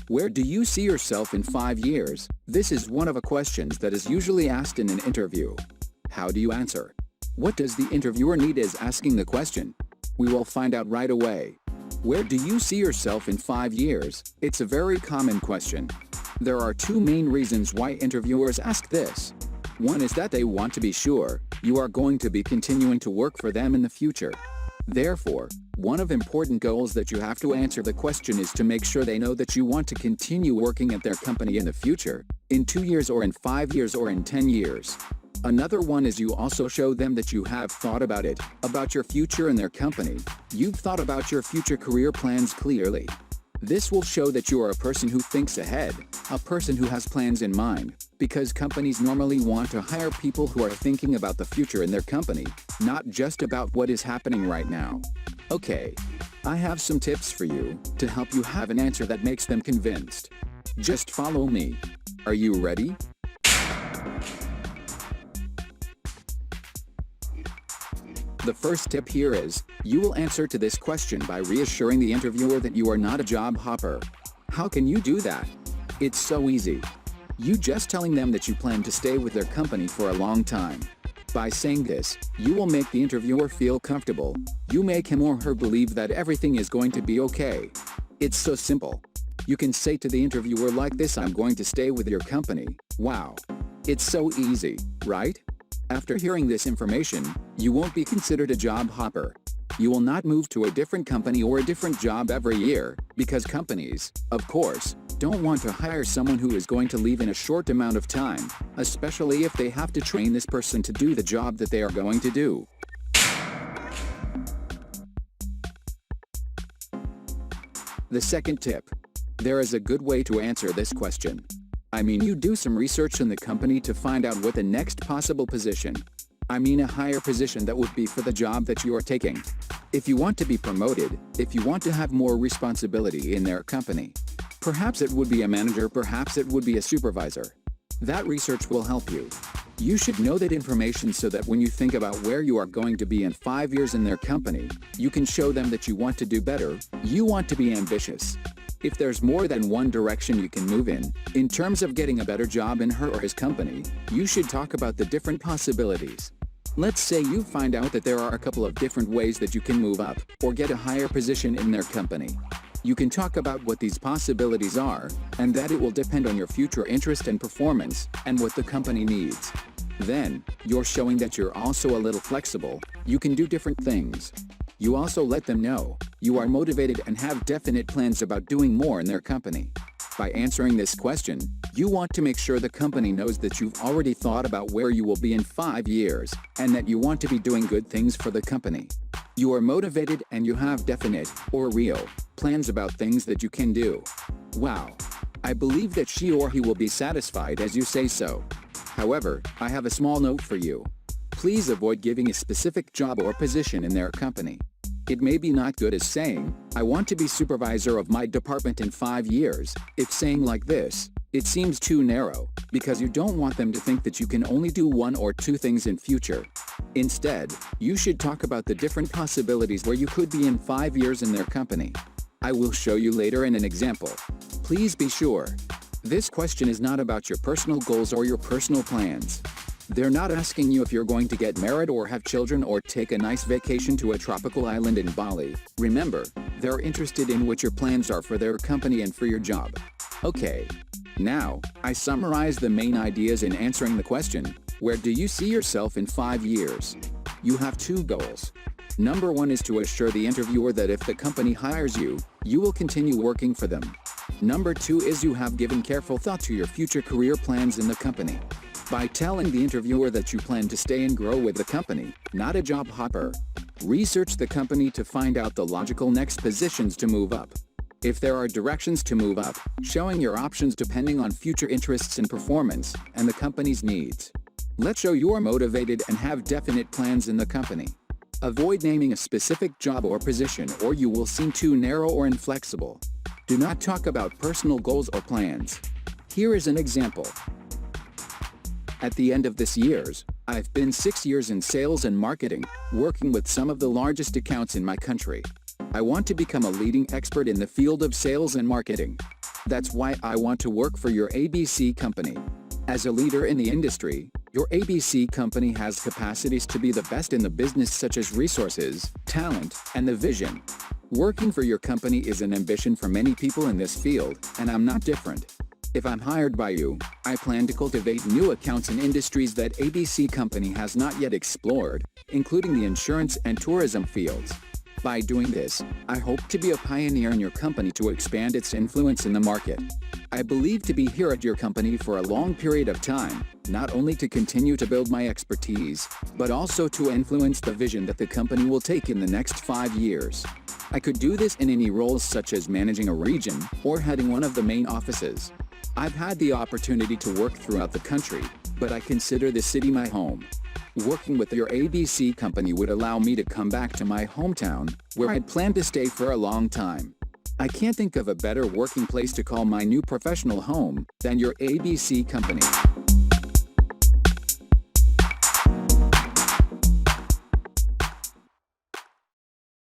Where do you see yourself in 5 years? This is one of the questions that is usually asked in an interview. How do you answer? What does the interviewer need is asking the question? We will find out right away. Where do you see yourself in 5 years? It's a very common question. There are two main reasons why interviewers ask this. One is that they want to be sure you are going to be continuing to work for them in the future. Therefore, one of the important goals that you have to answer the question is to make sure they know that you want to continue working at their company in the future, in 2 years or in 5 years or in 10 years. Another one is you also show them that you have thought about it, about your future in their company. You've thought about your future career plans clearly. This will show that you are a person who thinks ahead, a person who has plans in mind, because companies normally want to hire people who are thinking about the future in their company, not just about what is happening right now. Okay, I have some tips for you to help you have an answer that makes them convinced. Just follow me. Are you ready? The first tip here is, you will answer to this question by reassuring the interviewer that you are not a job hopper. How can you do that? It's so easy. You just telling them that you plan to stay with their company for a long time. By saying this, you will make the interviewer feel comfortable. You make him or her believe that everything is going to be okay. It's so simple. You can say to the interviewer like this, I'm going to stay with your company. Wow. It's so easy, right? After hearing this information, you won't be considered a job hopper. You will not move to a different company or a different job every year, because companies, of course, don't want to hire someone who is going to leave in a short amount of time, especially if they have to train this person to do the job that they are going to do. The second tip. There is a good way to answer this question. I mean, you do some research in the company to find out what the next possible position, I mean a higher position that would be for the job that you are taking. If you want to be promoted, if you want to have more responsibility in their company, perhaps it would be a manager, perhaps it would be a supervisor. That research will help you. You should know that information so that when you think about where you are going to be in 5 years in their company, you can show them that you want to do better, you want to be ambitious. If there's more than one direction you can move in terms of getting a better job in her or his company, you should talk about the different possibilities. Let's say you find out that there are a couple of different ways that you can move up or get a higher position in their company. You can talk about what these possibilities are, and that it will depend on your future interest and performance, and what the company needs. Then, you're showing that you're also a little flexible, you can do different things. You also let them know you are motivated and have definite plans about doing more in their company. By answering this question, you want to make sure the company knows that you've already thought about where you will be in 5 years, and that you want to be doing good things for the company. You are motivated and you have definite, or real, plans about things that you can do. Wow. I believe that she or he will be satisfied as you say so. However, I have a small note for you. Please avoid giving a specific job or position in their company. It may be not good as saying, I want to be supervisor of my department in 5 years. If saying like this, it seems too narrow, because you don't want them to think that you can only do 1 or 2 things in future. Instead, you should talk about the different possibilities where you could be in 5 years in their company. I will show you later in an example. Please be sure. This question is not about your personal goals or your personal plans. They're not asking you if you're going to get married or have children or take a nice vacation to a tropical island in Bali. Remember, they're interested in what your plans are for their company and for your job. Okay. Now, I summarize the main ideas in answering the question, where do you see yourself in 5 years? You have 2 goals. Number 1 is to assure the interviewer that if the company hires you, you will continue working for them. Number 2 is you have given careful thought to your future career plans in the company. By telling the interviewer that you plan to stay and grow with the company, not a job hopper. Research the company to find out the logical next positions to move up. If there are directions to move up, showing your options depending on future interests and performance, and the company's needs. Let's show you're motivated and have definite plans in the company. Avoid naming a specific job or position or you will seem too narrow or inflexible. Do not talk about personal goals or plans. Here is an example. At the end of this years, I've been 6 years in sales and marketing, working with some of the largest accounts in my country. I want to become a leading expert in the field of sales and marketing. That's why I want to work for your ABC company. As a leader in the industry, your ABC company has capacities to be the best in the business, such as resources, talent, and the vision. Working for your company is an ambition for many people in this field, and I'm not different. If I'm hired by you, I plan to cultivate new accounts in industries that ABC company has not yet explored, including the insurance and tourism fields. By doing this, I hope to be a pioneer in your company to expand its influence in the market. I believe to be here at your company for a long period of time, not only to continue to build my expertise, but also to influence the vision that the company will take in the next 5 years. I could do this in any roles such as managing a region or heading one of the main offices. I've had the opportunity to work throughout the country, but I consider this city my home. Working with your ABC company would allow me to come back to my hometown, where I'd planned to stay for a long time. I can't think of a better working place to call my new professional home than your ABC company.